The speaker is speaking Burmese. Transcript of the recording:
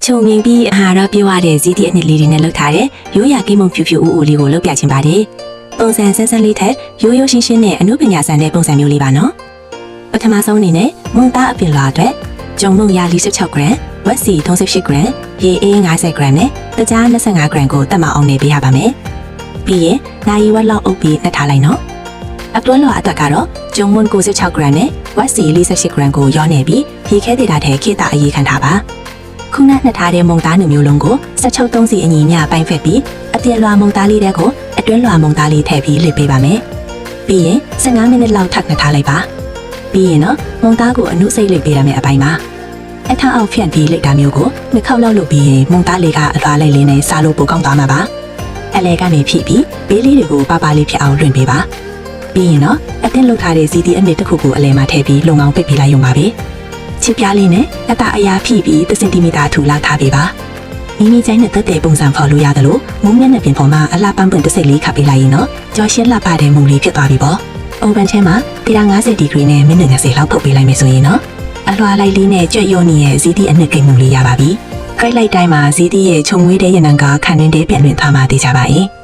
ခြုံငင်ပြီးအာဟာရပြည့်ဝတဲ့ဇီးတီအနှစ်လေးတွေနဲ့လုပ်ထားတဲ့ရိုးရာကိမုံဖြူဖြူဦးဦးလေးကိုလုပ်ပြချင်ပါတယ်။ပုံစံဆန်းဆန်းလေးထက်ရိုးရိုးရှင်းရှင်းနဲ့အနုပညာဆန်တဲ့ပုံစံမျိုးလေးပါနော်။ပထမဆုံးအနေနဲ့မုံသားအပင်လွာအတွက်ဂျုံမုံရ46 gram ဝက်စီ38 gram ရေအေး50 gram နဲ့တကြား25 gram ကိုတက်မအောင်နေပေးရပါမယ်။ပြီးရင်နိုင်ဝက်လောက်အုပ်ပြီးနှက်ထားလိုက်နော်။အတွန်းလွာအတွက်ကတော့ဂျုံမုံ96 gram နဲ့ဝက်စီ48 gram ကိုရောနေပြီးရေခဲသေးတာထဲခေတ္တအရေးခံထားပါ။ခုနနှက်ထားတဲ့မုံသားနှမျိုးလုံးကို16 စီအညီမျှပိုင်းဖက်ပြီးအပြင်လွာမုံသားလေးတဲ့ကိုအတွင်းလွာမုံသားလေးထည့်ပြီးလှစ်ပေးပါမယ်။ပြီးရင်15မိနစ်လောက်ထပ်နှက်ထားလိုက်ပါ။ပြီးရင်တော့မုံသားကိုအနုစိတ်လိပ်ပေးရမယ့်အပိုင်းပါ။အထအောက်ဖြန့်ပြီးလိပ်တာမျိုးကိုနှစ်ခေါက်လောက်လုပ်ပြီးရင်မုံသားလေးကအလွာလိုက်လေးနဲ့စားလို့ပိုကောင်းသွားမှာပါ။အလဲကနေဖြည့်ပြီးဘေးလေးတွေကိုပါပါလေးဖြစ်အောင်လွှင့်ပေးပါ။ပြီးရင်တော့အသင်းလုပ်ထားတဲ့ဇီတီအနှစ်တစ်ခုကိုအလဲမှာထည့်ပြီးလုံအောင်ပိတ်ပေးလိုက်ရုံပါပဲ။ချစ်ပြားလေးနဲ့အတအရာဖြည့်ပြီး1စင်တီမီတာထူလောက်ထားပေးပါမိမိချိုင်းနဲ့တက်တဲ့ပုံစံဖော်လို့ရတယ်လို့မုံမျက်နှာပြင်ပေါ်မှာအလှပန်းပွင့်တစ်စိတ်လေးခတ်ပေးလိုက်ရင်တော့ကြော်ရှင်းလှပတဲ့မုံလေးဖြစ်သွားပြီပေါ့အိုဗန်ထဲမှာ150ဒီဂရီနဲ့မိနစ်20လောက်ထုတ်ပေးလိုက်မယ်ဆိုရင်တော့အလွှာလိုက်လေးနဲ့ကြွက်ရောနေတဲ့ဇီတီအနှစ်ကိမုံလေးရပါပြီခိုက်လိုက်တိုင်းမှာဇီတီရဲ့ခြုံဝေးတဲ့ရနံကခန့်တွင်းတဲ့ပြန်လွင်သွားမှသိကြပါရဲ့